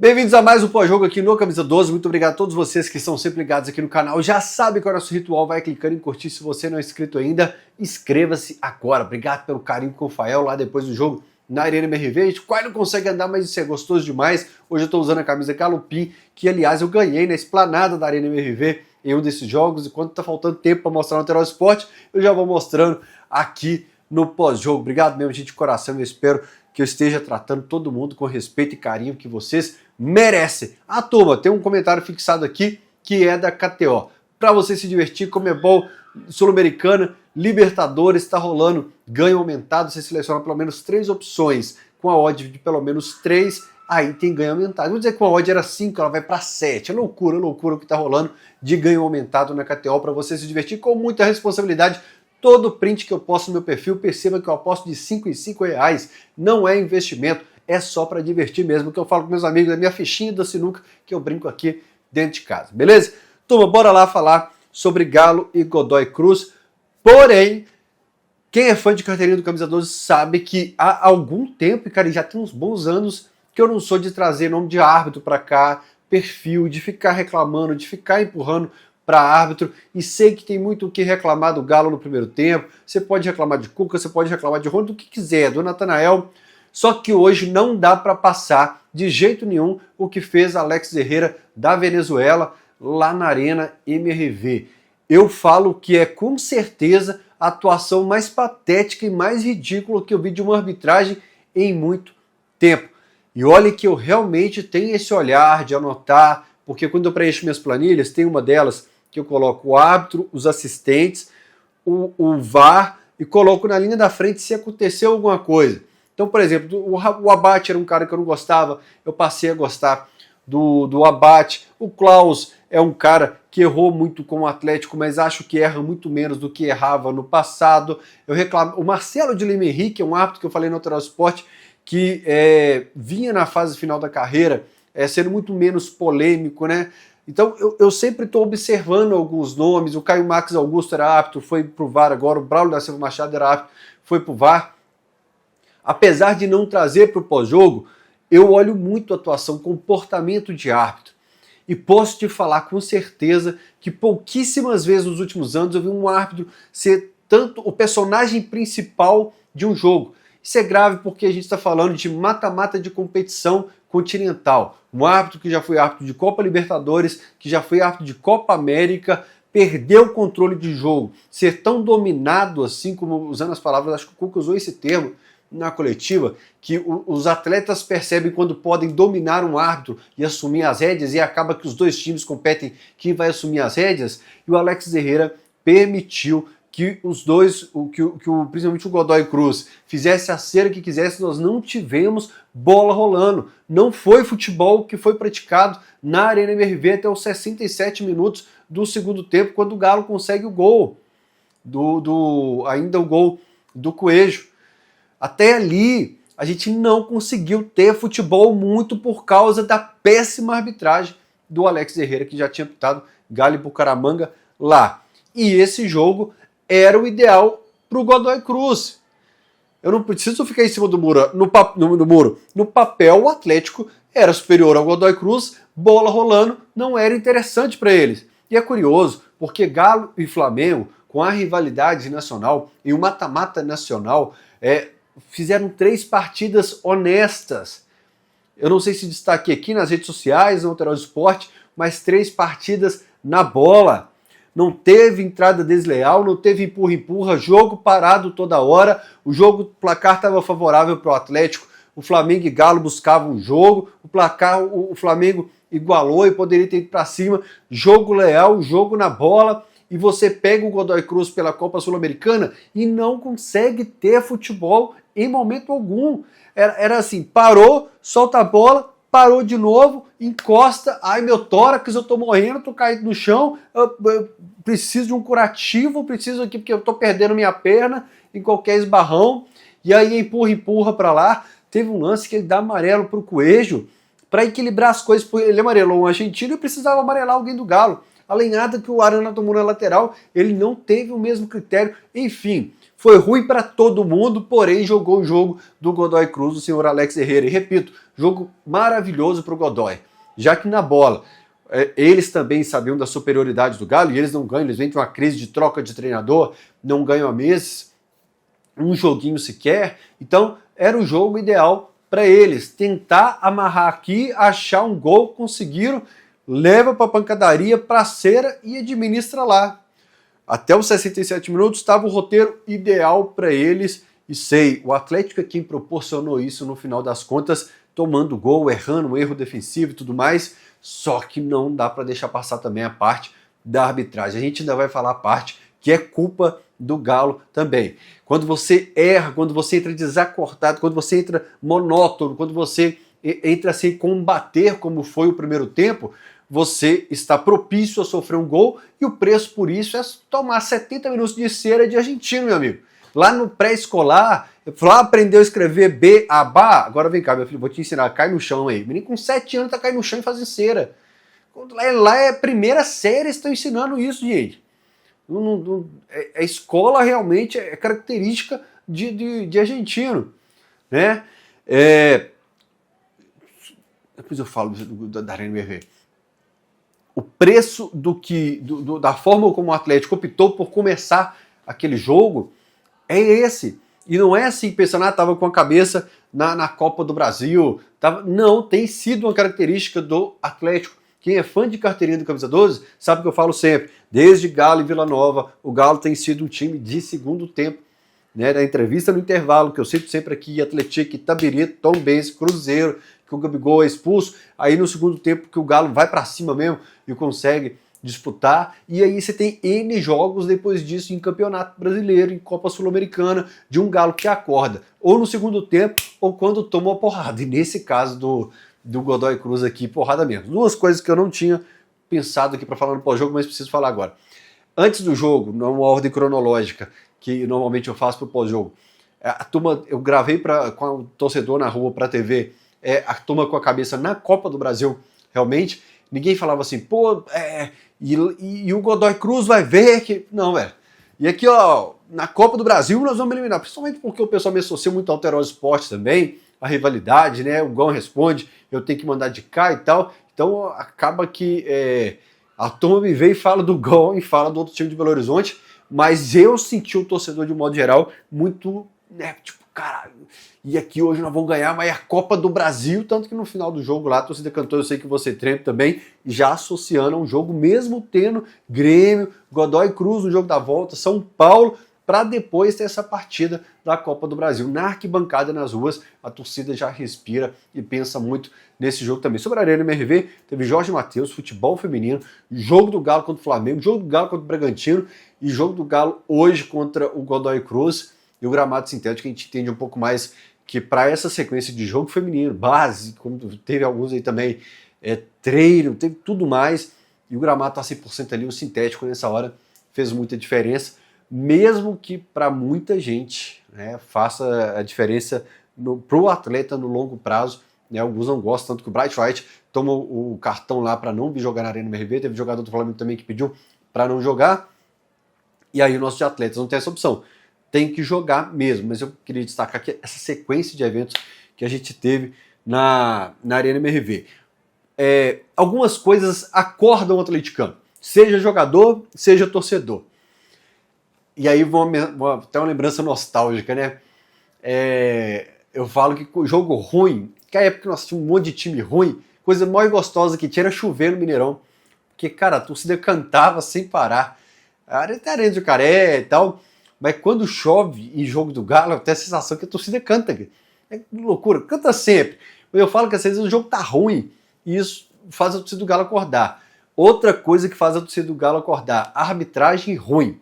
Bem-vindos a mais um pós-jogo aqui no Camisa 12. Muito obrigado a todos vocês que estão sempre ligados aqui no canal. Já sabe qual é o nosso ritual, vai clicando em curtir. Se você não é inscrito ainda, inscreva-se agora. Obrigado pelo carinho com o Fael lá depois do jogo na Arena MRV. A gente quase não consegue andar, mas isso é gostoso demais. Hoje eu estou usando a camisa Galopim, que aliás eu ganhei na esplanada da Arena MRV em um desses jogos. E quando tá faltando tempo para mostrar no Terol Esporte, eu já vou mostrando aqui no pós-jogo. Obrigado mesmo, gente, de coração. Eu espero que eu esteja tratando todo mundo com respeito e carinho que vocês merecem. Ah, turma, tem um comentário fixado aqui que é da KTO. Para você se divertir, Comebol, Sul-Americana, Libertadores, está rolando ganho aumentado. Você seleciona pelo menos 3 opções com a odd de pelo menos 3, aí tem ganho aumentado. Vamos dizer que a odd era 5, ela vai para 7. É loucura o que está rolando de ganho aumentado na KTO para você se divertir com muita responsabilidade. Todo print que eu posto no meu perfil, perceba que eu aposto de 5 em 5 reais. Não é investimento, é só para divertir mesmo, que eu falo com meus amigos da minha fichinha da sinuca que eu brinco aqui dentro de casa, beleza? Turma, bora lá falar sobre Galo e Godoy Cruz. Porém, quem é fã de carteirinha do Camisa 12 sabe que há algum tempo, e cara, já tem uns bons anos, que eu não sou de trazer nome de árbitro para cá, perfil, de ficar reclamando, de ficar empurrando para árbitro, e sei que tem muito o que reclamar do Galo no primeiro tempo. Você pode reclamar de Cuca, você pode reclamar de Rony, do que quiser, do Natanael. Só que hoje não dá para passar de jeito nenhum o que fez Alex Herrera da Venezuela lá na Arena MRV. Eu falo que é com certeza a atuação mais patética e mais ridícula que eu vi de uma arbitragem em muito tempo. E olha que eu realmente tenho esse olhar de anotar, porque quando eu preencho minhas planilhas, tem uma delas que eu coloco o árbitro, os assistentes, o VAR e coloco na linha da frente se aconteceu alguma coisa. Então, por exemplo, o Abate era um cara que eu não gostava, eu passei a gostar do Abate. O Klaus é um cara que errou muito com o Atlético, mas acho que erra muito menos do que errava no passado. Eu reclamo. O Marcelo de Lima Henrique é um árbitro que eu falei no Terol Esporte que vinha na fase final da carreira sendo muito menos polêmico, né? Então eu sempre estou observando alguns nomes. O Caio Max Augusto era árbitro, foi pro VAR agora. O Braulio da Silva Machado era árbitro, foi pro VAR. Apesar de não trazer para o pós-jogo, eu olho muito a atuação, comportamento de árbitro. E posso te falar com certeza que pouquíssimas vezes nos últimos anos eu vi um árbitro ser tanto o personagem principal de um jogo. Isso é grave porque a gente está falando de mata-mata de competição continental. Um árbitro que já foi árbitro de Copa Libertadores, que já foi árbitro de Copa América, perdeu o controle de jogo. Ser tão dominado assim, como usando as palavras, acho que o Cuca usou esse termo na coletiva, que os atletas percebem quando podem dominar um árbitro e assumir as rédeas, e acaba que os dois times competem quem vai assumir as rédeas, e o Alex Herrera permitiu que os dois, principalmente o Godoy Cruz, fizesse a cera que quisesse. Nós não tivemos bola rolando. Não foi futebol que foi praticado na Arena MRV até os 67 minutos do segundo tempo, quando o Galo consegue o gol, ainda o gol do Coelho. Até ali, a gente não conseguiu ter futebol muito por causa da péssima arbitragem do Alex Herrera, que já tinha pitado Galo e Bucaramanga lá. E esse jogo era o ideal para o Godoy Cruz. Eu não preciso ficar em cima do muro. No papel, o Atlético era superior ao Godoy Cruz, bola rolando, não era interessante para eles. E é curioso, porque Galo e Flamengo, com a rivalidade nacional e o mata-mata nacional, fizeram 3 partidas honestas. Eu não sei se destaquei aqui nas redes sociais, no Terol Esporte, mas 3 partidas na bola. Não teve entrada desleal, não teve empurra-empurra, jogo parado toda hora. O placar estava favorável para o Atlético. O Flamengo e Galo buscavam o jogo. O placar, o Flamengo igualou e poderia ter ido para cima. Jogo leal, jogo na bola. E você pega o Godoy Cruz pela Copa Sul-Americana e não consegue ter futebol em momento algum. Era assim, parou, solta a bola, parou de novo, encosta, ai meu tórax, eu tô morrendo, tô caído no chão, eu preciso de um curativo, preciso aqui porque eu tô perdendo minha perna em qualquer esbarrão, e aí empurra pra lá. Teve um lance que ele dá amarelo pro Coelho, para equilibrar as coisas, ele amarelou um argentino e precisava amarelar alguém do Galo. Além nada que o Arana tomou na lateral, ele não teve o mesmo critério, enfim. Foi ruim para todo mundo, porém jogou o jogo do Godoy Cruz, o senhor Alex Herrera. E repito, jogo maravilhoso para o Godoy, já que na bola eles também sabiam da superioridade do Galo e eles não ganham, eles vêm de uma crise de troca de treinador, não ganham há meses, um joguinho sequer. Então era o jogo ideal para eles, tentar amarrar aqui, achar um gol, conseguiram, leva para a pancadaria, para a cera e administra lá. Até os 67 minutos estava o roteiro ideal para eles, e sei, o Atlético é quem proporcionou isso no final das contas, tomando gol, errando, um erro defensivo e tudo mais, só que não dá para deixar passar também a parte da arbitragem. A gente ainda vai falar a parte que é culpa do Galo também. Quando você erra, quando você entra desacordado, quando você entra monótono, quando você entra sem combater como foi o primeiro tempo, você está propício a sofrer um gol e o preço por isso é tomar 70 minutos de cera de argentino, meu amigo. Lá no pré-escolar, lá aprendeu a escrever B, A, Bá. Agora vem cá, meu filho, vou te ensinar, cai no chão aí. O menino com 7 anos tá caindo no chão e fazendo cera. Lá é a primeira série, estão ensinando isso, gente. A escola realmente é característica de argentino, né? Depois eu falo da Arena MRV. O preço da forma como o Atlético optou por começar aquele jogo é esse. E não é assim, pensando, tava com a cabeça na Copa do Brasil. Não, tem sido uma característica do Atlético. Quem é fã de carteirinha do Camisa 12 sabe o que eu falo sempre. Desde Galo e Vila Nova, o Galo tem sido um time de segundo tempo. Né? Na entrevista no intervalo, que eu cito sempre aqui, Atlético, Itabirito, Tombense, Cruzeiro, que o Gabigol é expulso, aí no segundo tempo que o Galo vai para cima mesmo e consegue disputar, e aí você tem N jogos depois disso em Campeonato Brasileiro, em Copa Sul-Americana, de um Galo que acorda, ou no segundo tempo, ou quando toma uma porrada, e nesse caso do Godoy Cruz aqui, porrada mesmo. Duas coisas que eu não tinha pensado aqui para falar no pós-jogo, mas preciso falar agora. Antes do jogo, numa ordem cronológica, que normalmente eu faço pro pós-jogo, a turma, eu gravei com o torcedor na rua pra TV, a turma com a cabeça na Copa do Brasil, realmente, ninguém falava assim, e o Godoy Cruz vai ver que... Não, velho. E aqui, ó, na Copa do Brasil nós vamos eliminar, principalmente porque o pessoal me associa muito ao Alterosa Esporte também, a rivalidade, né, o Gão responde, eu tenho que mandar de cá e tal, então acaba que a turma me vê e fala do Gão e fala do outro time de Belo Horizonte, mas eu senti o torcedor de um modo geral muito, né, tipo, caralho, e aqui hoje nós vamos ganhar, mas é a Copa do Brasil, tanto que no final do jogo lá, a torcida cantou, eu sei que você treina também, já associando a um jogo, mesmo tendo Grêmio, Godoy Cruz no jogo da volta, São Paulo, para depois ter essa partida da Copa do Brasil. Na arquibancada, nas ruas, a torcida já respira e pensa muito nesse jogo também. Sobre a Arena MRV, teve Jorge Mateus, futebol feminino, jogo do Galo contra o Flamengo, jogo do Galo contra o Bragantino e jogo do Galo hoje contra o Godoy Cruz. E o gramado sintético a gente entende um pouco mais que para essa sequência de jogo feminino, base, como teve alguns aí também, treino, teve tudo mais, e o gramado tá 100% ali, o sintético nessa hora fez muita diferença, mesmo que para muita gente, né, faça a diferença para o atleta no longo prazo, né, alguns não gostam, tanto que o Bright White tomou o cartão lá para não vir jogar na Arena MRV, teve jogador do Flamengo também que pediu para não jogar, e aí os nossos atletas não tem essa opção. Tem que jogar mesmo, mas eu queria destacar aqui essa sequência de eventos que a gente teve na Arena MRV. Algumas coisas acordam o atleticano, seja jogador, seja torcedor. E aí até uma lembrança nostálgica, né? Eu falo que o jogo ruim, que a época que nós tínhamos um monte de time ruim, coisa mais gostosa que tinha era chover no Mineirão. Porque, cara, a torcida cantava sem parar. A Arena do Caré e tal... Mas quando chove em jogo do Galo, eu tenho a sensação que a torcida canta. É loucura, canta sempre. Eu falo que às vezes o jogo tá ruim e isso faz a torcida do Galo acordar. Outra coisa que faz a torcida do Galo acordar, arbitragem ruim.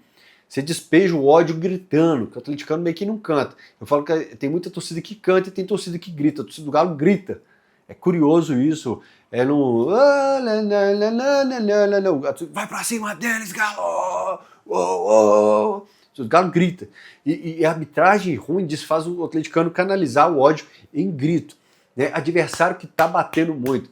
Você despeja o ódio gritando, que o atleticano meio que não canta. Eu falo que tem muita torcida que canta e tem torcida que grita. A torcida do Galo grita. É curioso isso. Vai pra cima deles, Galo! O Galo grita. E a arbitragem ruim faz o atleticano canalizar o ódio em grito. Né? Adversário que tá batendo muito.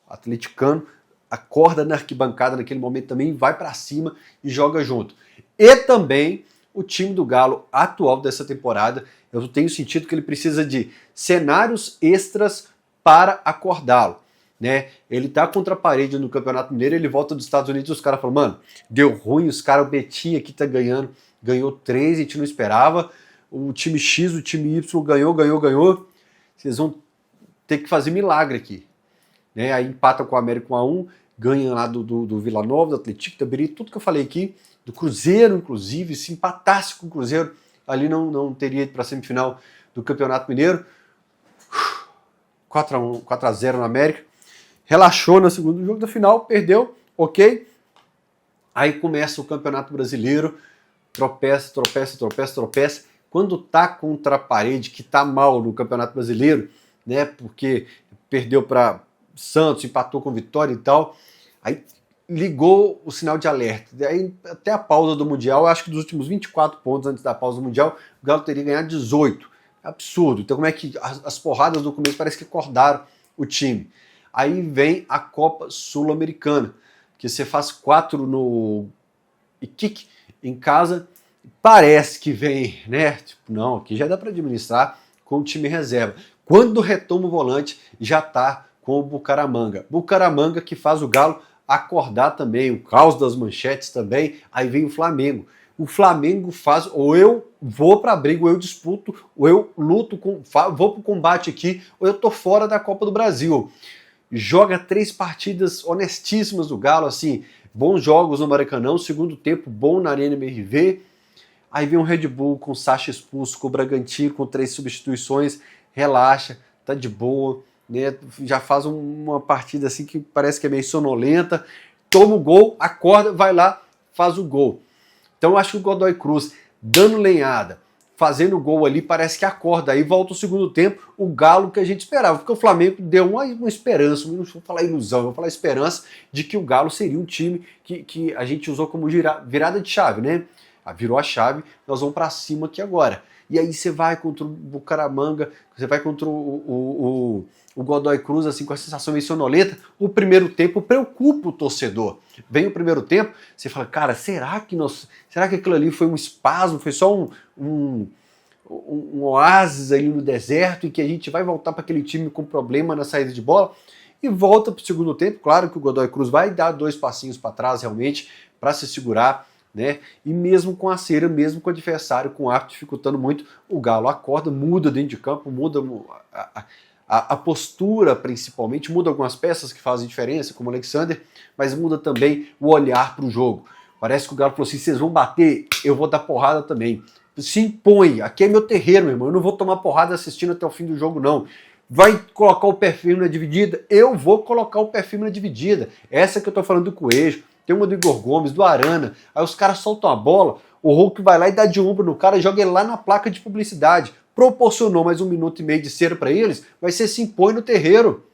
O atleticano acorda na arquibancada naquele momento também, vai para cima e joga junto. E também o time do Galo atual dessa temporada, eu tenho sentido que ele precisa de cenários extras para acordá-lo, né? Ele tá contra a parede no Campeonato Mineiro, ele volta dos Estados Unidos, os caras falam, mano, deu ruim, os caras, o Betinho aqui tá ganhando, ganhou 3, a gente não esperava, o time X, o time Y ganhou, vocês vão ter que fazer milagre aqui, né? Aí empata com o América 1-1, ganha lá do Vila Nova, do Atlético, da Beri, tudo que eu falei aqui, do Cruzeiro, inclusive, se empatasse com o Cruzeiro, ali não teria ido para a semifinal do Campeonato Mineiro. 4-0 no América. Relaxou no segundo jogo da final, perdeu, ok. Aí começa o Campeonato Brasileiro, tropeça. Quando tá contra a parede, que tá mal no Campeonato Brasileiro, né, porque perdeu para Santos, empatou com Vitória e tal, aí ligou o sinal de alerta. Aí, até a pausa do Mundial, acho que dos últimos 24 pontos antes da pausa do Mundial, o Galo teria ganhado 18. Absurdo. Então como é que as porradas do começo parece que acordaram o time. Aí vem a Copa Sul-Americana, que você faz 4 no Iquique, em casa, parece que vem, né? Tipo, não, aqui já dá para administrar com o time reserva. Quando retoma o volante, já tá com o Bucaramanga. Bucaramanga que faz o Galo acordar também, o caos das manchetes também. Aí vem o Flamengo. O Flamengo faz, ou eu vou pra briga, ou eu disputo, ou eu luto, vou pro combate aqui, ou eu tô fora da Copa do Brasil. Joga 3 partidas honestíssimas do Galo, assim, bons jogos no Maracanã, segundo tempo bom na Arena MRV. Aí vem o Red Bull com o Sacha expulso, com o Bragantino com 3 substituições, relaxa, tá de boa, né? Já faz uma partida assim que parece que é meio sonolenta, toma o gol, acorda, vai lá, faz o gol. Então eu acho que o Godoy Cruz, dando lenhada, fazendo gol ali, parece que acorda. Aí volta o segundo tempo, o Galo que a gente esperava, porque o Flamengo deu uma esperança, não vou falar ilusão, vou falar esperança de que o Galo seria um time que a gente usou como virada de chave, né? Virou a chave, nós vamos para cima aqui agora. E aí você vai contra o Bucaramanga, você vai contra o Godoy Cruz, assim, com a sensação meio sonolenta. O primeiro tempo preocupa o torcedor. Vem o primeiro tempo, você fala, cara, será que aquilo ali foi um espasmo, foi só um oásis ali no deserto e que a gente vai voltar para aquele time com problema na saída de bola? E volta para o segundo tempo, claro que o Godoy Cruz vai dar 2 passinhos para trás realmente, para se segurar, né? E mesmo com a cera, mesmo com o adversário, com o árbitro dificultando muito, o Galo acorda, muda dentro de campo, muda a postura principalmente, muda algumas peças que fazem diferença, como o Alexander, mas muda também o olhar para o jogo. Parece que o Galo falou assim, vocês vão bater, eu vou dar porrada também. Se impõe, aqui é meu terreiro, meu irmão, eu não vou tomar porrada assistindo até o fim do jogo, não. Vai colocar o pé firme na dividida? Eu vou colocar o pé firme na dividida. Essa que eu tô falando do Coelho, tem uma do Igor Gomes, do Arana, aí os caras soltam a bola, o Hulk vai lá e dá de ombro no cara, joga ele lá na placa de publicidade. Proporcionou mais 1 minuto e meio de cera para eles, vai ser se impõe no terreiro.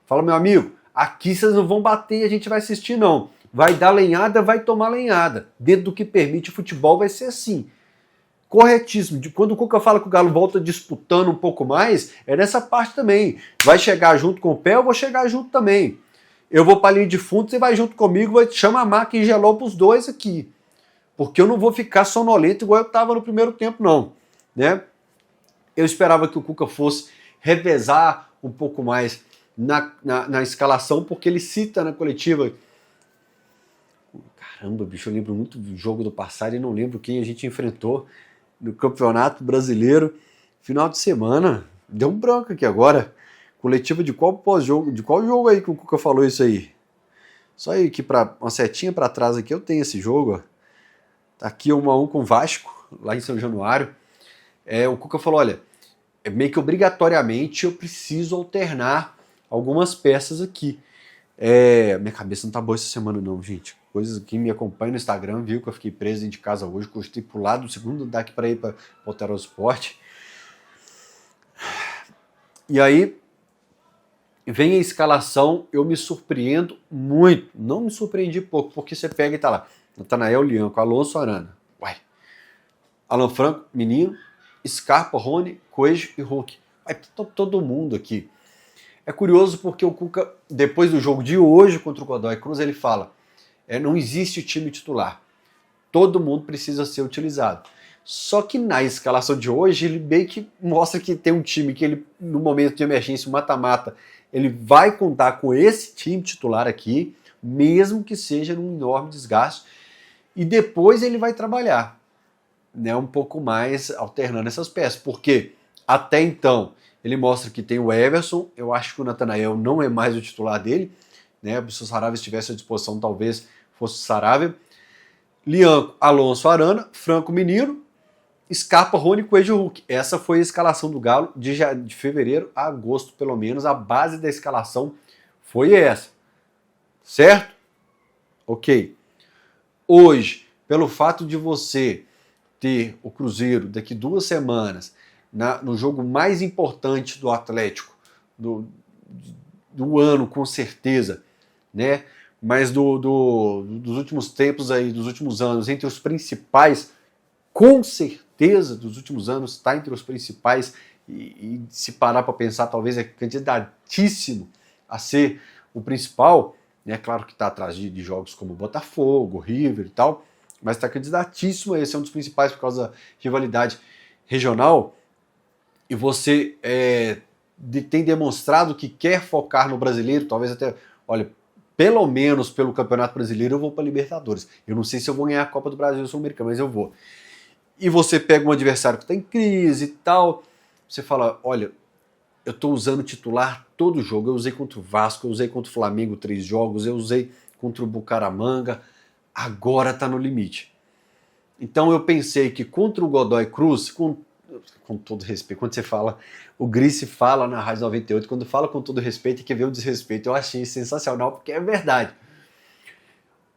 Fala, meu amigo, aqui vocês não vão bater e a gente vai assistir, não. Vai dar lenhada, vai tomar lenhada. Dentro do que permite o futebol vai ser assim. Corretíssimo. Quando o Cuca fala que o Galo volta disputando um pouco mais, é nessa parte também. Vai chegar junto com o pé, eu vou chegar junto também. Eu vou para a linha de fundo, você vai junto comigo, vai chama a maca e gelou para os dois aqui. Porque eu não vou ficar sonolento igual eu estava no primeiro tempo, não. Né? Eu esperava que o Cuca fosse revezar um pouco mais na escalação, porque ele cita na coletiva. Caramba, bicho, eu lembro muito do jogo do passado e não lembro quem a gente enfrentou no Campeonato Brasileiro. Final de semana, deu um branco aqui agora. Coletiva de qual pós-jogo? De qual jogo aí que o Cuca falou isso aí? Só aí que uma setinha para trás aqui eu tenho esse jogo. Ó. Tá aqui 1-1 com o Vasco, lá em São Januário. O Cuca falou, olha, meio que obrigatoriamente eu preciso alternar algumas peças aqui. Minha cabeça não tá boa essa semana não, gente. Coisas que me acompanham no Instagram, viu que eu fiquei preso dentro de casa hoje, que eu estive pro lado do segundo andar aqui para ir para o Terosport. E aí, vem a escalação, eu me surpreendo muito. Não me surpreendi pouco, porque você pega e tá lá. Natanael Lianco, Alonso Arana. Uai. Alan Franco, menino. Scarpa, Rony, Coelho e Hulk. Vai todo mundo aqui. É curioso porque o Cuca, depois do jogo de hoje contra o Godoy Cruz, ele fala, não existe time titular. Todo mundo precisa ser utilizado. Só que na escalação de hoje, ele meio que mostra que tem um time que ele, no momento de emergência, o mata-mata, ele vai contar com esse time titular aqui, mesmo que seja num enorme desgaste, e depois ele vai trabalhar, né, um pouco mais alternando essas peças, porque até então ele mostra que tem o Everson, eu acho que o Natanael não é mais o titular dele, né, se o Saravia estivesse à disposição, talvez fosse o Saravia. Lianco, Alonso, Arana, Franco, Menino, Scarpa, Rony, Coelho, Hulk. Essa foi a escalação do Galo de fevereiro a agosto, pelo menos. A base da escalação foi essa. Certo? Ok. Hoje, pelo fato de você ter o Cruzeiro daqui 2 semanas, no jogo mais importante do Atlético, do ano, com certeza, né? Mas dos últimos tempos aí, dos últimos anos, entre os principais, com certeza, dos últimos anos, está entre os principais, e se parar para pensar, talvez é candidatíssimo a ser o principal, né? Claro que está atrás de jogos como Botafogo, River e tal, mas está candidatíssimo a esse, é um dos principais por causa da rivalidade regional, e você tem demonstrado que quer focar no brasileiro, talvez até, olha, pelo menos pelo Campeonato Brasileiro eu vou para Libertadores. Eu não sei se eu vou ganhar a Copa do Brasil ou Sul-Americana, mas eu vou. E você pega um adversário que está em crise e tal, você fala, olha, eu estou usando titular todo jogo, eu usei contra o Vasco, eu usei contra o Flamengo 3 jogos, eu usei contra o Bucaramanga, agora está no limite. Então eu pensei que contra o Godoy Cruz, com todo respeito, quando você fala, o Grice fala na Rádio 98, quando fala com todo respeito e quer ver o desrespeito, eu achei sensacional, porque é verdade.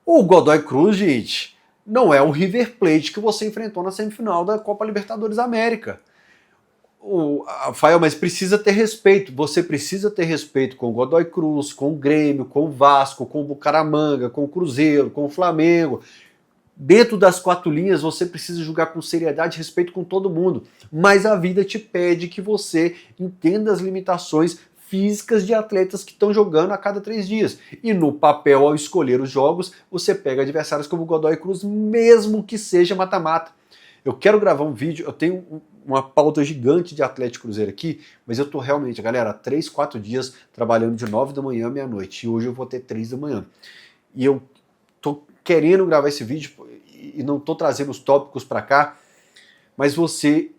O Godoy Cruz, gente, não é o River Plate que você enfrentou na semifinal da Copa Libertadores da América. Rafael, mas precisa ter respeito. Você precisa ter respeito com o Godoy Cruz, com o Grêmio, com o Vasco, com o Bucaramanga, com o Cruzeiro, com o Flamengo. Dentro das 4 linhas, você precisa jogar com seriedade e respeito com todo mundo. Mas a vida te pede que você entenda as limitações físicas de atletas que estão jogando a cada 3 dias. E no papel, ao escolher os jogos, você pega adversários como o Godoy Cruz, mesmo que seja mata-mata. Eu quero gravar um vídeo, eu tenho uma pauta gigante de Atlético Cruzeiro aqui, mas eu tô realmente, galera, 3, 4 dias trabalhando de 9 da manhã à meia-noite. E hoje eu vou ter 3 da manhã. E eu tô querendo gravar esse vídeo e não tô trazendo os tópicos para cá, mas você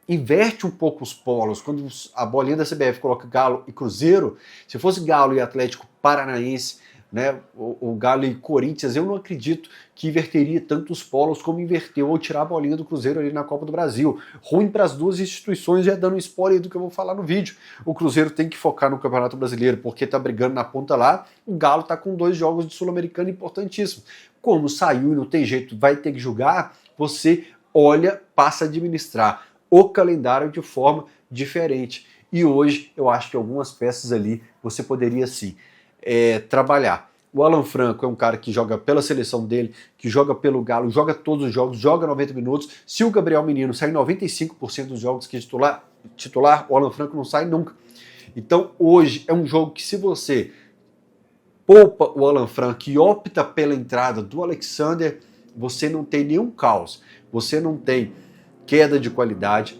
inverte um pouco os polos. Quando a bolinha da CBF coloca Galo e Cruzeiro, se fosse Galo e Atlético Paranaense, né, o Galo e Corinthians, eu não acredito que inverteria tanto os polos como inverteu ao tirar a bolinha do Cruzeiro ali na Copa do Brasil. Ruim para as duas instituições, já dando um spoiler do que eu vou falar no vídeo. O Cruzeiro tem que focar no Campeonato Brasileiro porque tá brigando na ponta lá, o Galo tá com 2 jogos de Sul-Americano importantíssimos. Como saiu e não tem jeito, vai ter que jogar, você olha, passa a administrar o calendário de forma diferente. E hoje eu acho que algumas peças ali você poderia sim trabalhar. O Alan Franco é um cara que joga pela seleção dele, que joga pelo Galo, joga todos os jogos, joga 90 minutos. Se o Gabriel Menino sai 95% dos jogos que é titular, o Alan Franco não sai nunca. Então hoje é um jogo que, se você poupa o Alan Franco e opta pela entrada do Alexander, você não tem nenhum caos, você não tem queda de qualidade.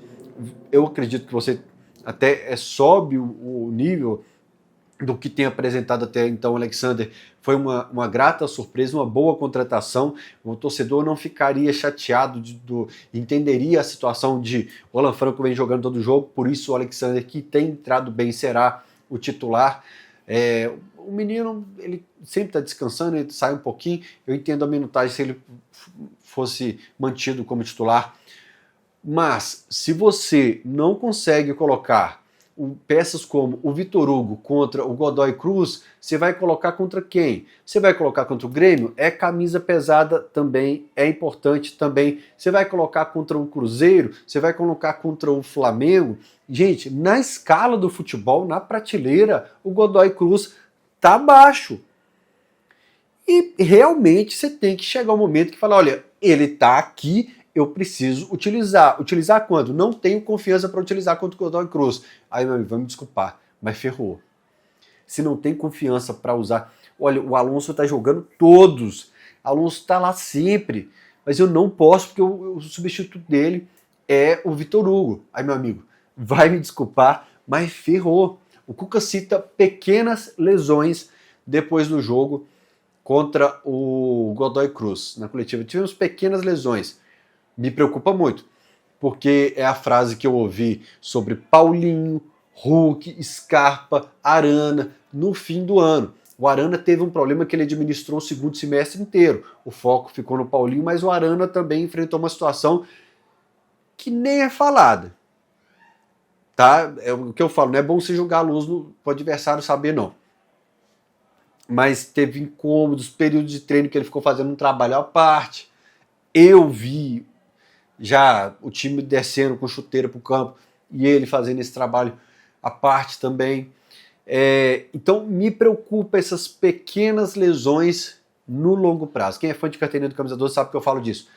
Eu acredito que você até sobe o nível do que tem apresentado até então o Alexander. Foi uma grata surpresa, uma boa contratação. O torcedor não ficaria chateado, entenderia a situação de o Alan Franco vem jogando todo o jogo, por isso o Alexander, que tem entrado bem, será o titular. O menino, ele sempre está descansando, ele sai um pouquinho, eu entendo a minutagem se ele fosse mantido como titular, mas se você não consegue colocar peças como o Vitor Hugo contra o Godoy Cruz, você vai colocar contra quem? Você vai colocar contra o Grêmio? É camisa pesada também, é importante também. Você vai colocar contra o Cruzeiro? Você vai colocar contra o Flamengo? Gente, na escala do futebol, na prateleira, o Godoy Cruz tá baixo. E realmente você tem que chegar um momento que fala, olha, ele tá aqui, eu preciso utilizar. Utilizar quando? Não tenho confiança para utilizar contra o Godoy Cruz. Aí, meu amigo, vai me desculpar, mas ferrou. Se não tem confiança para usar... Olha, o Alonso tá jogando todos. O Alonso tá lá sempre. mas eu não posso porque o substituto dele é o Vitor Hugo. Aí, meu amigo, vai me desculpar, mas ferrou. O Cuca cita pequenas lesões depois do jogo contra o Godoy Cruz na coletiva. Tivemos pequenas lesões. Me preocupa muito, porque é a frase que eu ouvi sobre Paulinho, Hulk, Scarpa, Arana no fim do ano. O Arana teve um problema que ele administrou o segundo semestre inteiro. O foco ficou no Paulinho, mas o Arana também enfrentou uma situação que nem é falada. Tá? É o que eu falo, não é bom você jogar a luz para o adversário saber, não. Mas teve incômodos, períodos de treino que ele ficou fazendo um trabalho à parte. Eu vi já o time descendo com chuteira para o campo e ele fazendo esse trabalho à parte também. Então me preocupa essas pequenas lesões no longo prazo. Quem é fã de carteirinha do Camisa 12 sabe que eu falo disso.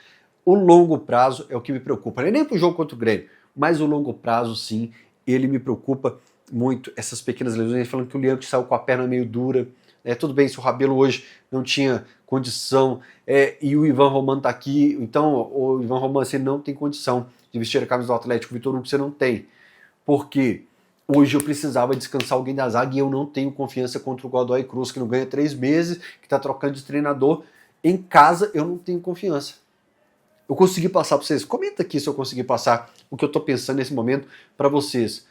O longo prazo é o que me preocupa. Não é nem para o jogo contra o Grêmio, mas o longo prazo sim, ele me preocupa muito. Essas pequenas lesões, falando que o Leandro saiu com a perna meio dura. Tudo bem se o Rabelo hoje não tinha condição e o Ivan Roman está aqui, então o Ivan Roman você não tem condição de vestir a camisa do Atlético, o Vitor Hugo você não tem. Porque hoje eu precisava descansar alguém da zaga e eu não tenho confiança contra o Godoy Cruz, que não ganha 3 meses, que está trocando de treinador. Em casa eu não tenho confiança. Eu consegui passar para vocês. Comenta aqui se eu consegui passar o que eu estou pensando nesse momento para vocês.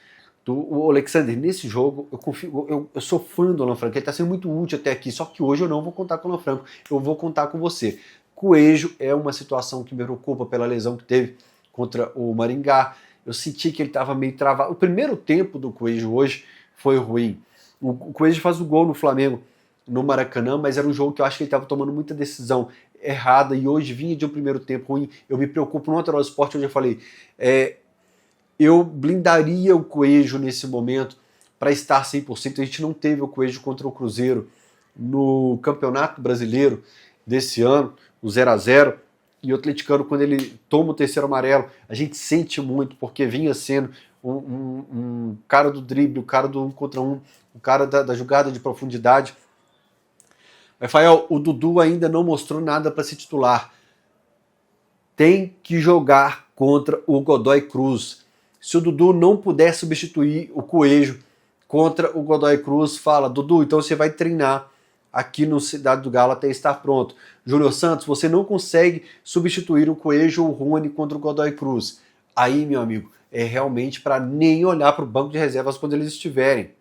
O Alexander, nesse jogo, eu sou fã do Alan Franco, ele está sendo muito útil até aqui, só que hoje eu não vou contar com o Alan Franco, eu vou contar com você. Coelho é uma situação que me preocupa pela lesão que teve contra o Maringá. Eu senti que ele estava meio travado. O primeiro tempo do Coelho hoje foi ruim. O Coelho faz o gol no Flamengo, no Maracanã, mas era um jogo que eu acho que ele estava tomando muita decisão errada e hoje vinha de um primeiro tempo ruim. Eu me preocupo no Lateral Esporte, onde eu falei, eu blindaria o Coelho nesse momento para estar 100%. A gente não teve o Coelho contra o Cruzeiro no Campeonato Brasileiro desse ano, o 0-0, e o atleticano, quando ele toma o terceiro amarelo, a gente sente muito, porque vinha sendo um cara do drible, o cara do 1 contra 1, o cara da jogada de profundidade. Rafael, o Dudu ainda não mostrou nada para se titular. Tem que jogar contra o Godoy Cruz. Se o Dudu não puder substituir o Coelho contra o Godoy Cruz, fala, Dudu, então você vai treinar aqui no Cidade do Galo até estar pronto. Júnior Santos, você não consegue substituir o Coelho ou o Rony contra o Godoy Cruz. Aí, meu amigo, é realmente para nem olhar para o banco de reservas quando eles estiverem.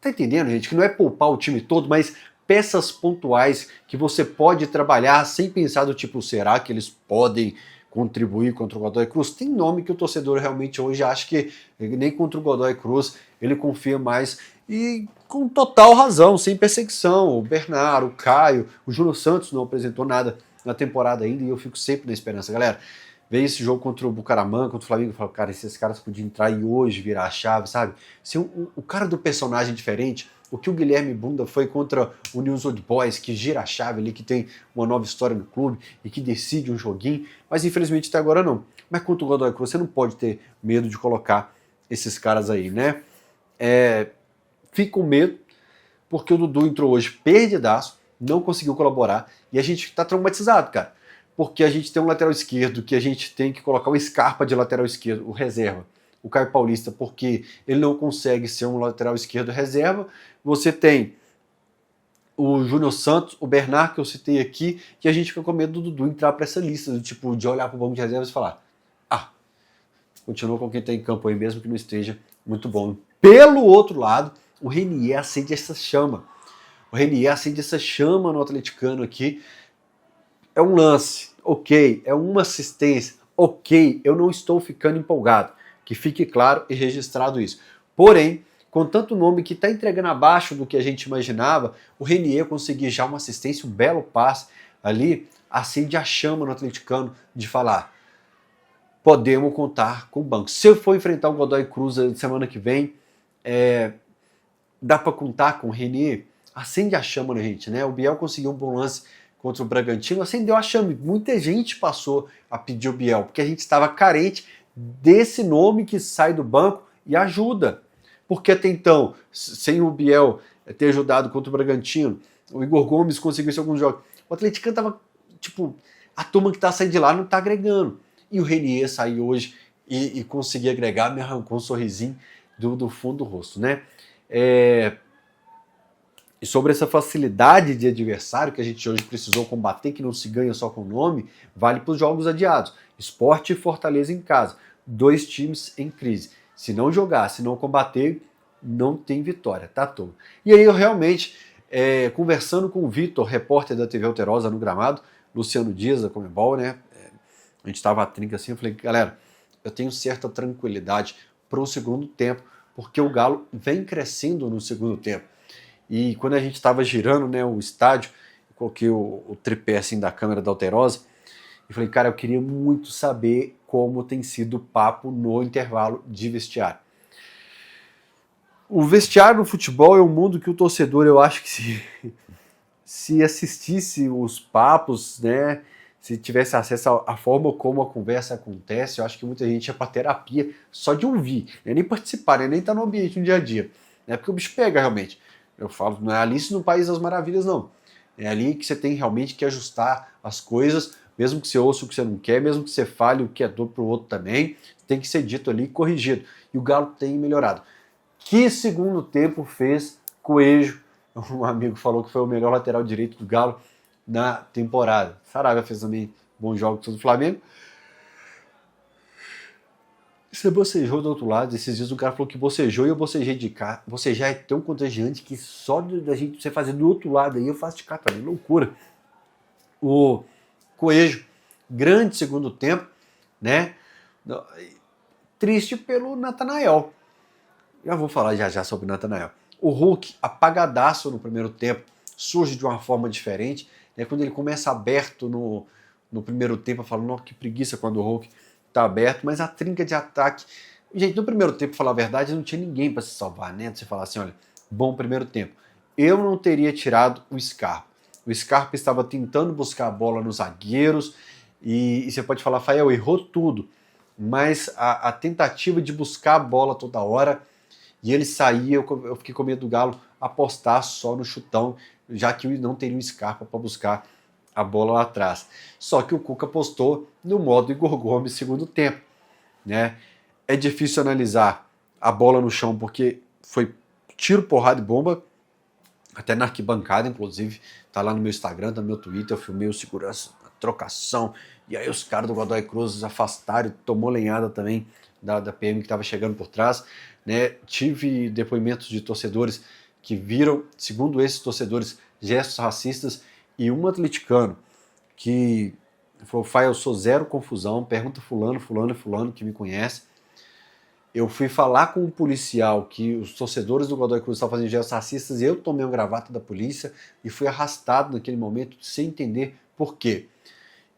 Tá entendendo, gente? Que não é poupar o time todo, mas peças pontuais que você pode trabalhar sem pensar do tipo, será que eles podem contribuir contra o Godoy Cruz? Tem nome que o torcedor realmente hoje acha que nem contra o Godoy Cruz ele confia mais, e com total razão, sem perseguição. O Bernardo, o Caio, o Júnior Santos não apresentou nada na temporada ainda e eu fico sempre na esperança, galera. Veio esse jogo contra o Bucaramanga, contra o Flamengo, e falo, cara, esses caras podiam entrar e hoje virar a chave, sabe? Se o cara do personagem diferente, o que o Guilherme Bunda foi contra o News Old Boys, que gira a chave ali, que tem uma nova história no clube e que decide um joguinho, mas infelizmente até agora não. Mas contra o Godoy Cruz, você não pode ter medo de colocar esses caras aí, né? Fica com medo, porque o Dudu entrou hoje perdidaço, não conseguiu colaborar, e a gente tá traumatizado, cara. Porque a gente tem um lateral esquerdo que a gente tem que colocar o Scarpa de lateral esquerdo, o reserva, o Caio Paulista, porque ele não consegue ser um lateral esquerdo reserva. Você tem o Júnior Santos, o Bernard, que eu citei aqui, e a gente fica com medo do Dudu entrar para essa lista, do tipo, de olhar para o banco de reservas e falar, continua com quem está em campo aí, mesmo que não esteja muito bom. Pelo outro lado, o Renier acende essa chama. O Renier acende essa chama no atleticano aqui. É um lance, ok. É uma assistência, ok. Eu não estou ficando empolgado. Que fique claro e registrado isso. Porém, com tanto nome que está entregando abaixo do que a gente imaginava, o Renier conseguir já uma assistência, um belo passe ali, acende a chama no atleticano de falar, podemos contar com o banco. Se eu for enfrentar o Godoy Cruz semana que vem, dá para contar com o Renier? Acende a chama na gente, né? O Biel conseguiu um bom lance contra o Bragantino, acendeu a chama. Muita gente passou a pedir o Biel, porque a gente estava carente desse nome que sai do banco e ajuda. Porque até então, sem o Biel ter ajudado contra o Bragantino, o Igor Gomes conseguiu isso em alguns jogos. O atleticano estava, a turma que está saindo de lá não está agregando. E o Renier sair hoje e conseguir agregar me arrancou um sorrisinho do fundo do rosto, né? E sobre essa facilidade de adversário que a gente hoje precisou combater, que não se ganha só com o nome, vale para os jogos adiados. Sport e Fortaleza em casa. 2 times em crise. Se não jogar, se não combater, não tem vitória, tá, turma? E aí eu realmente, conversando com o Vitor, repórter da TV Alterosa no gramado, Luciano Dias, da Comebol, né? A gente estava a trinca assim, eu falei, galera, eu tenho certa tranquilidade para o segundo tempo, porque o Galo vem crescendo no segundo tempo. E quando a gente estava girando, né, o estádio, eu coloquei o tripé assim da câmera da Alterosa e falei, cara, eu queria muito saber como tem sido o papo no intervalo de vestiário. O vestiário no futebol é um mundo que o torcedor, eu acho que se assistisse os papos, né, se tivesse acesso à forma como a conversa acontece, eu acho que muita gente ia para terapia só de ouvir, né, nem participar, né, nem estar no ambiente no dia a dia, né, porque o bicho pega realmente. Eu falo, não é Alice no País das Maravilhas, não. É ali que você tem realmente que ajustar as coisas, mesmo que você ouça o que você não quer, mesmo que você fale o que é dor pro outro também, tem que ser dito ali e corrigido. E o Galo tem melhorado. Que segundo tempo fez Coelho? Um amigo falou que foi o melhor lateral direito do Galo na temporada. Saravia fez também bons jogos do Flamengo. Você bocejou do outro lado, esses dias o cara falou que bocejou e eu bocejei de cá. Bocejar é tão contagiante que só da gente você fazer do outro lado aí eu faço de cá também, loucura. O Coelho, grande segundo tempo, né? Triste pelo Natanael. Já vou falar já sobre o Natanael. O Hulk, apagadaço no primeiro tempo, surge de uma forma diferente, né? Quando ele começa aberto no primeiro tempo, eu falo, nossa, que preguiça quando o Hulk tá aberto, mas a trinca de ataque... Gente, no primeiro tempo, pra falar a verdade, não tinha ninguém para se salvar, né? Você falar assim, olha, bom primeiro tempo. Eu não teria tirado o Scarpa. O Scarpa estava tentando buscar a bola nos zagueiros e você pode falar, Fael, errou tudo. Mas a tentativa de buscar a bola toda hora e ele saía, eu fiquei com medo do Galo apostar só no chutão, já que não teria um Scarpa para buscar a bola lá atrás. Só que o Cuca apostou no modo Igor Gomes segundo tempo, né? É difícil analisar a bola no chão porque foi tiro, porrada e bomba, até na arquibancada, inclusive, tá lá no meu Instagram, tá no meu Twitter, eu filmei o segurança, a trocação, e aí os caras do Godoy Cruz afastaram, tomou lenhada também da PM que estava chegando por trás, né? Tive depoimentos de torcedores que viram, segundo esses torcedores, gestos racistas, e um atleticano que falou, Fai, eu sou zero confusão, pergunta fulano, fulano e fulano que me conhece. Eu fui falar com um policial que os torcedores do Godoy Cruz estavam fazendo gestos racistas e eu tomei uma gravata da polícia e fui arrastado naquele momento sem entender por quê.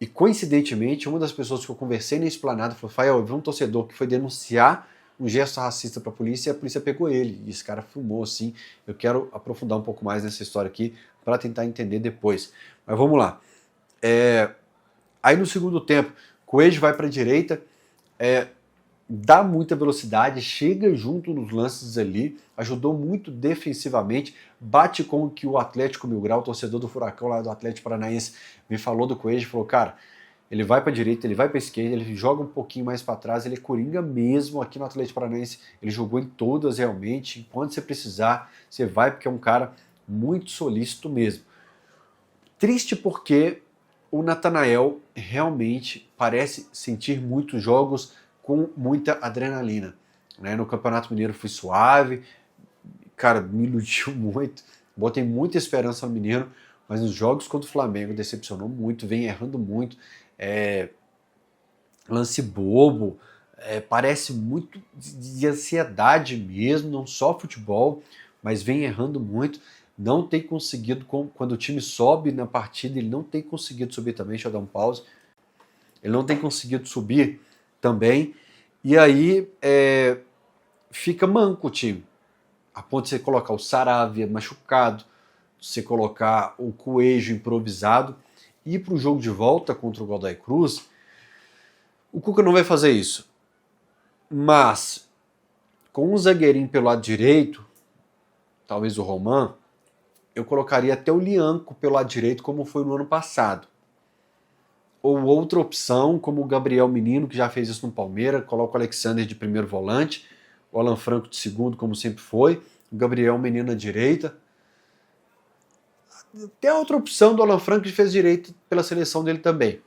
E coincidentemente, uma das pessoas que eu conversei na esplanada falou, Fael, eu vi um torcedor que foi denunciar um gesto racista para a polícia e a polícia pegou ele. E esse cara filmou assim. Eu quero aprofundar um pouco mais nessa história aqui para tentar entender depois. Mas vamos lá. Aí no segundo tempo, Coelho vai para a direita, dá muita velocidade, chega junto nos lances ali, ajudou muito defensivamente, bate com o que o Atlético Mil Grau, o torcedor do Furacão lá do Atlético Paranaense, me falou do Coelho, falou, cara, ele vai para a direita, ele vai para a esquerda, ele joga um pouquinho mais para trás, ele é coringa mesmo aqui no Atlético Paranaense, ele jogou em todas realmente, quando você precisar, você vai, porque é um cara muito solícito mesmo. Triste porque o Natanael realmente parece sentir muitos jogos com muita adrenalina, né? No Campeonato Mineiro foi suave, cara, me iludiu muito, botei muita esperança no Mineiro, mas nos jogos contra o Flamengo decepcionou muito, vem errando muito, lance bobo, parece muito de ansiedade mesmo, não só futebol, mas vem errando muito, não tem conseguido, quando o time sobe na partida, ele não tem conseguido subir também, deixa eu dar um pause, ele não tem conseguido subir também, e aí fica manco o time, a ponto de você colocar o Saravia machucado, você colocar o Coelho improvisado, e ir para o jogo de volta contra o Godoy Cruz, o Cuca não vai fazer isso, mas com um zagueirinho pelo lado direito, talvez o Roman, eu colocaria até o Lianco pelo lado direito, como foi no ano passado. ou outra opção, como o Gabriel Menino, que já fez isso no Palmeiras, coloca o Alexander de primeiro volante, o Alan Franco de segundo, como sempre foi, o Gabriel Menino na direita. Tem a outra opção do Alan Franco, que fez direito pela seleção dele também.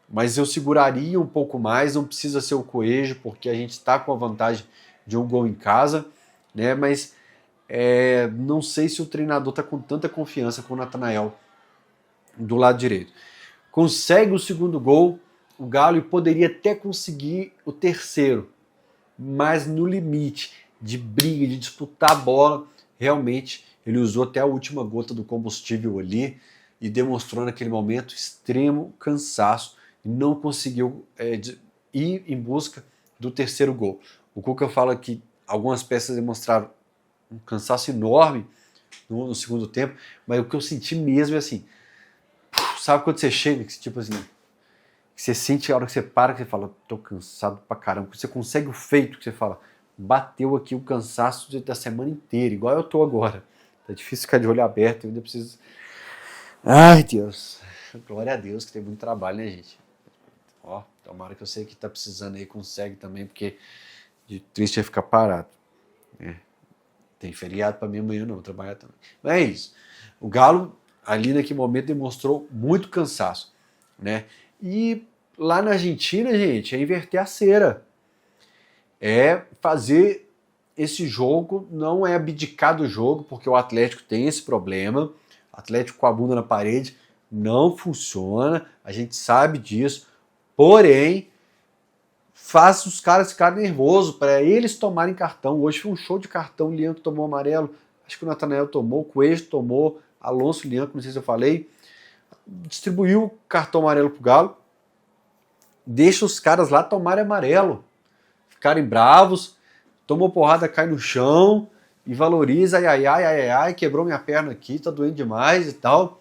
Mas eu seguraria um pouco mais, não precisa ser o Coelho, porque a gente está com a vantagem de um gol em casa, né? Mas não sei se o treinador está com tanta confiança com o Natanael do lado direito. Consegue o segundo gol, o Galo poderia até conseguir o terceiro, mas no limite de briga, de disputar a bola, realmente ele usou até a última gota do combustível ali e demonstrou naquele momento extremo cansaço e não conseguiu ir em busca do terceiro gol. O Cuca fala que algumas peças demonstraram um cansaço enorme no segundo tempo, mas o que eu senti mesmo é assim, sabe quando você chega, que tipo assim, que você sente a hora que você para, que você fala, tô cansado pra caramba, que você consegue o feito, que você fala, bateu aqui o cansaço da semana inteira, igual eu tô agora. Tá difícil ficar de olho aberto, eu ainda preciso... Ai, Deus. Glória a Deus que tem muito trabalho, né, gente? Ó, tomara que eu sei que tá precisando aí, consegue também, porque de triste é ficar parado. Tem feriado pra mim amanhã, não, vou trabalhar também. Mas é isso. O Galo, ali naquele momento, demonstrou muito cansaço, né? E lá na Argentina, gente, é inverter a cera. É fazer esse jogo, não é abdicar do jogo, porque o Atlético tem esse problema. Atlético com a bunda na parede não funciona, a gente sabe disso. Porém, faça os caras ficarem nervosos para eles tomarem cartão. Hoje foi um show de cartão, o Lianco tomou amarelo, acho que o Natanael tomou, o Coelho tomou, Alonso Lianco, não sei se eu falei, distribuiu o cartão amarelo pro Galo, deixa os caras lá tomarem amarelo, ficarem bravos, tomou porrada, cai no chão e valoriza, ai, quebrou minha perna aqui, tá doendo demais e tal,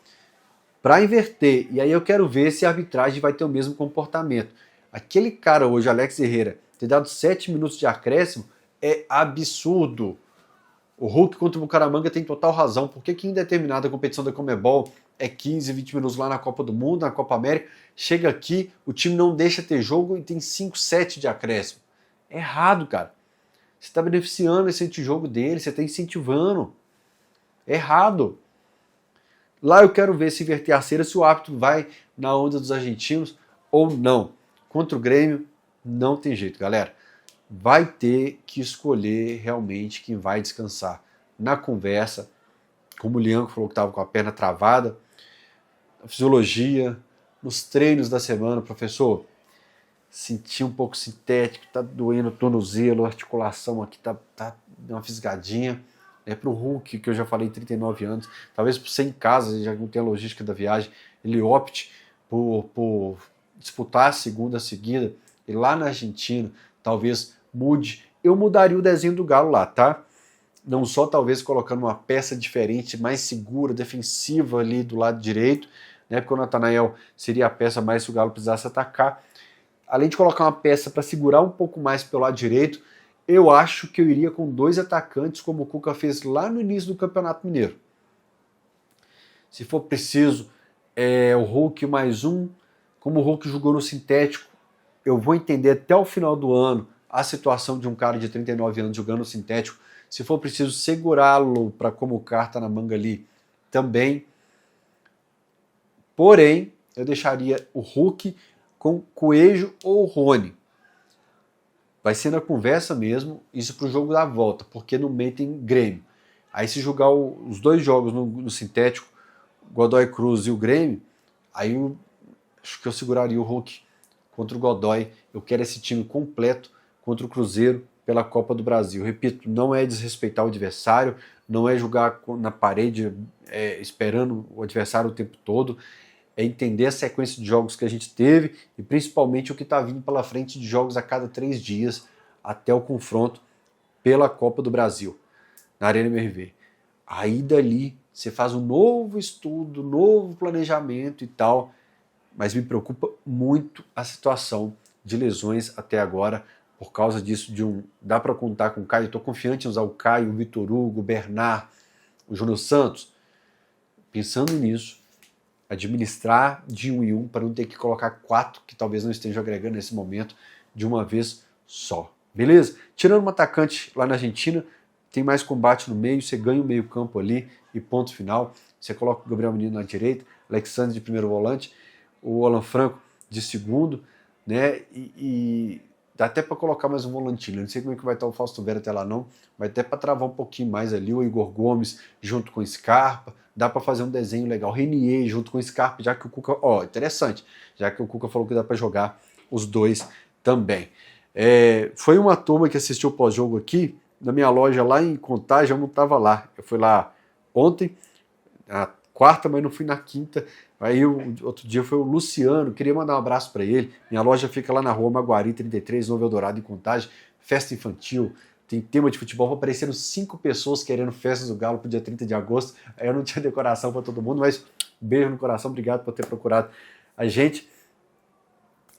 para inverter. E aí eu quero ver se a arbitragem vai ter o mesmo comportamento. Aquele cara hoje, Alex Herrera, ter dado 7 minutos de acréscimo é absurdo. O Hulk contra o Bucaramanga tem total razão. Por que em determinada competição da Conmebol é 15, 20 minutos lá na Copa do Mundo, na Copa América, chega aqui, o time não deixa ter jogo e tem 5, 7 de acréscimo? É errado, cara. Você está beneficiando esse antijogo dele, você está incentivando. É errado. Lá eu quero ver se inverter a cera, se o árbitro vai na onda dos argentinos ou não. Contra o Grêmio, não tem jeito, galera. Vai ter que escolher realmente quem vai descansar. Na conversa, como o Lianco falou que estava com a perna travada, na fisiologia, nos treinos da semana, professor, senti um pouco sintético, tá doendo o tornozelo, a articulação aqui tá uma fisgadinha. Para o Hulk, que eu já falei, 39 anos, talvez por ser em casa, já não tem a logística da viagem, ele opte por disputar a segunda seguida, e lá na Argentina, talvez mude. Eu mudaria o desenho do Galo lá, tá? Não só talvez colocando uma peça diferente, mais segura, defensiva ali do lado direito, né? Porque o Natanael seria a peça mais se o Galo precisasse atacar. Além de colocar uma peça para segurar um pouco mais pelo lado direito, eu acho que eu iria com 2 atacantes, como o Cuca fez lá no início do Campeonato Mineiro. Se for preciso, o Hulk mais um. Como o Hulk jogou no sintético, eu vou entender até o final do ano a situação de um cara de 39 anos jogando no sintético. Se for preciso segurá-lo para como carta na manga ali, também. Porém, eu deixaria o Hulk com Coelho ou Rony. Vai ser na conversa mesmo, isso para o jogo da volta, porque no meio tem Grêmio. Aí se jogar os 2 jogos no sintético, Godoy Cruz e o Grêmio, aí acho que eu seguraria o Hulk contra o Godoy. Eu quero esse time completo contra o Cruzeiro pela Copa do Brasil. Repito, não é desrespeitar o adversário, não é jogar na parede esperando o adversário o tempo todo, é entender a sequência de jogos que a gente teve e principalmente o que está vindo pela frente de jogos a cada 3 dias até o confronto pela Copa do Brasil, na Arena MRV. Aí dali você faz um novo estudo, novo planejamento e tal, mas me preocupa muito a situação de lesões até agora, por causa disso dá para contar com o Caio, estou confiante em usar o Caio, o Vitor Hugo, o Bernard, o Júnior Santos. Pensando nisso, administrar de um em um para não ter que colocar 4 que talvez não estejam agregando nesse momento de uma vez só. Beleza? Tirando um atacante lá na Argentina, tem mais combate no meio, você ganha o meio campo ali e ponto final. Você coloca o Gabriel Menino na direita, Alexandre de primeiro volante, o Alan Franco de segundo, né? E dá até para colocar mais um volantinho. Não sei como é que vai estar o Fausto Vera até lá não, vai até para travar um pouquinho mais ali o Igor Gomes junto com o Scarpa. Dá para fazer um desenho legal. Renier junto com o Scarpa, já que o Cuca... Ó, interessante. Já que o Cuca falou que dá para jogar os dois também. Foi uma turma que assistiu o pós-jogo aqui, na minha loja lá em Contagem, eu não estava lá. Eu fui lá ontem, na quarta, mas não fui na quinta. Aí outro dia foi o Luciano, queria mandar um abraço para ele. Minha loja fica lá na rua Maguari 33, Novo Eldorado, em Contagem. Festa infantil, tem tema de futebol. Apareceram 5 pessoas querendo festas do Galo pro dia 30 de agosto. Aí eu não tinha decoração para todo mundo, mas beijo no coração, obrigado por ter procurado a gente.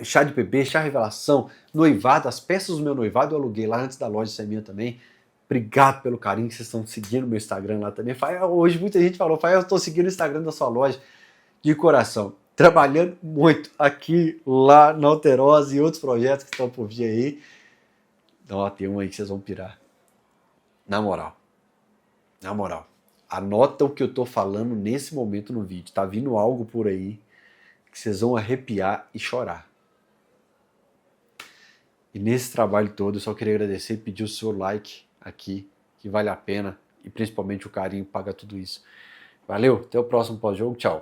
Chá de bebê, chá revelação, noivado, as peças do meu noivado eu aluguei lá antes da loja ser minha também. Obrigado pelo carinho que vocês estão seguindo meu Instagram lá também. Hoje muita gente falou, eu estou seguindo o Instagram da sua loja de coração. Trabalhando muito aqui, lá na Alterosa e outros projetos que estão por vir aí. Ó, tem um aí que vocês vão pirar. Na moral, anota o que eu tô falando nesse momento no vídeo. Tá vindo algo por aí que vocês vão arrepiar e chorar. E nesse trabalho todo eu só queria agradecer e pedir o seu like aqui, que vale a pena, e principalmente o carinho paga tudo isso. Valeu, até o próximo pós-jogo, tchau.